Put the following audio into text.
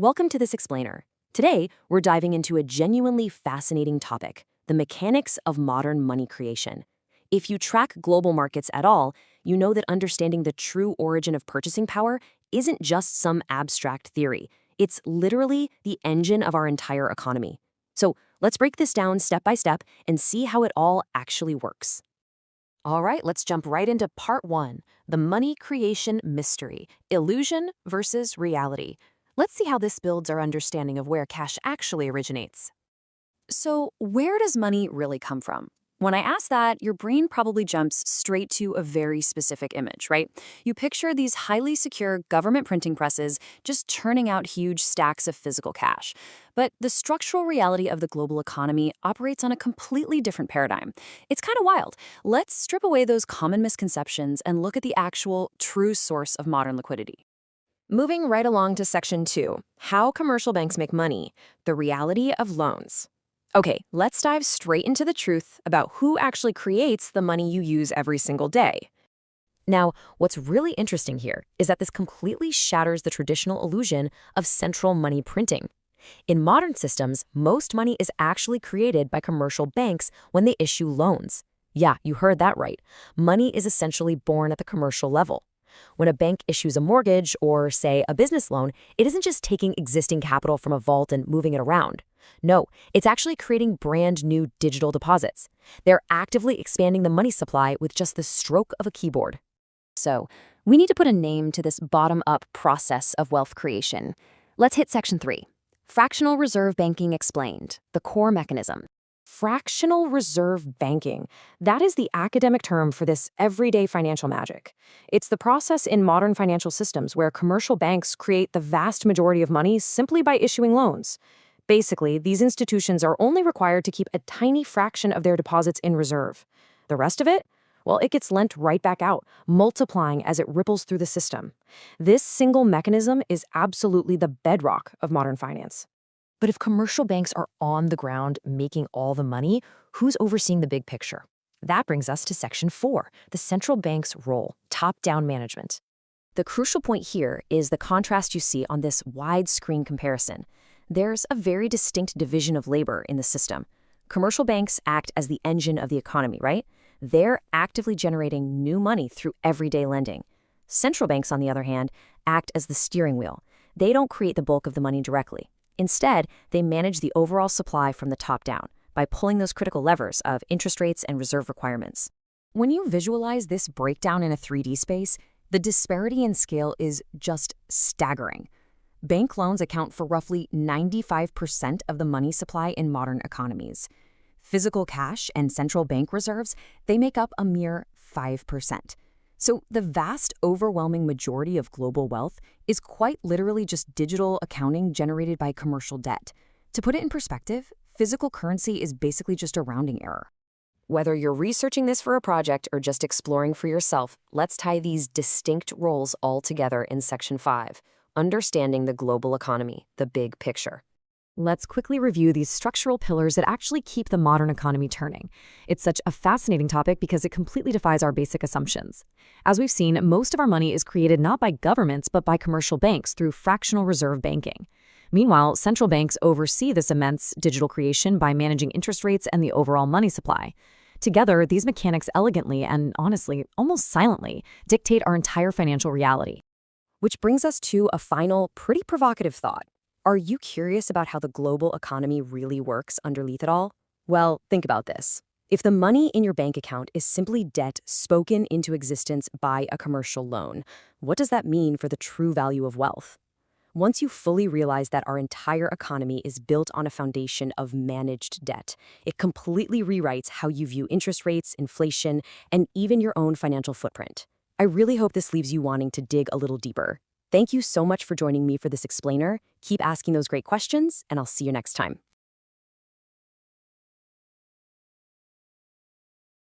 Welcome to this explainer. Today, we're diving into a genuinely fascinating topic, the mechanics of modern money creation. If you track global markets at all, you know that understanding the true origin of purchasing power isn't just some abstract theory. It's literally the engine of our entire economy. So let's break this down step by step and see how it all actually works. All right, let's jump right into part one, the money creation mystery, illusion versus reality. Let's see how this builds our understanding of where cash actually originates. So, where does money really come from? When I ask that, your brain probably jumps straight to a very specific image, right? You picture these highly secure government printing presses just churning out huge stacks of physical cash. But the structural reality of the global economy operates on a completely different paradigm. It's kind of wild. Let's strip away those common misconceptions and look at the actual, true source of modern liquidity. Moving right along to Section 2, How Commercial Banks Make Money, the Reality of Loans. Okay, let's dive straight into the truth about who actually creates the money you use every single day. Now, what's really interesting here is that this completely shatters the traditional illusion of central money printing. In modern systems, most money is actually created by commercial banks when they issue loans. Yeah, you heard that right. Money is essentially born at the commercial level. When a bank issues a mortgage or, say, a business loan, it isn't just taking existing capital from a vault and moving it around. No, it's actually creating brand new digital deposits. They're actively expanding the money supply with just the stroke of a keyboard. So, we need to put a name to this bottom-up process of wealth creation. Let's hit Section 3. Fractional reserve banking explained, the core mechanism. Fractional reserve banking. That is the academic term for this everyday financial magic. It's the process in modern financial systems where commercial banks create the vast majority of money simply by issuing loans. Basically, these institutions are only required to keep a tiny fraction of their deposits in reserve. The rest of it? Well, it gets lent right back out, multiplying as it ripples through the system. This single mechanism is absolutely the bedrock of modern finance. But if commercial banks are on the ground making all the money, who's overseeing the big picture? That brings us to Section 4, the central bank's role, top-down management. The crucial point here is the contrast you see on this widescreen comparison. There's a very distinct division of labor in the system. Commercial banks act as the engine of the economy, right? They're actively generating new money through everyday lending. Central banks, on the other hand, act as the steering wheel. They don't create the bulk of the money directly. Instead, they manage the overall supply from the top down by pulling those critical levers of interest rates and reserve requirements. When you visualize this breakdown in a 3D space, the disparity in scale is just staggering. Bank loans account for roughly 95% of the money supply in modern economies. Physical cash and central bank reserves, they make up a mere 5%. So the vast, overwhelming majority of global wealth is quite literally just digital accounting generated by commercial debt. To put it in perspective, physical currency is basically just a rounding error. Whether you're researching this for a project or just exploring for yourself, let's tie these distinct roles all together in Section 5, Understanding the Global Economy, the Big Picture. Let's quickly review these structural pillars that actually keep the modern economy turning. It's such a fascinating topic because it completely defies our basic assumptions. As we've seen, most of our money is created not by governments but by commercial banks through fractional reserve banking. Meanwhile, central banks oversee this immense digital creation by managing interest rates and the overall money supply. Together, these mechanics elegantly and, honestly, almost silently, dictate our entire financial reality. Which brings us to a final, pretty provocative thought. Are you curious about how the global economy really works underneath it all? Well, think about this. If the money in your bank account is simply debt spoken into existence by a commercial loan, what does that mean for the true value of wealth? Once you fully realize that our entire economy is built on a foundation of managed debt, it completely rewrites how you view interest rates, inflation, and even your own financial footprint. I really hope this leaves you wanting to dig a little deeper. Thank you so much for joining me for this explainer. Keep asking those great questions, and I'll see you next time.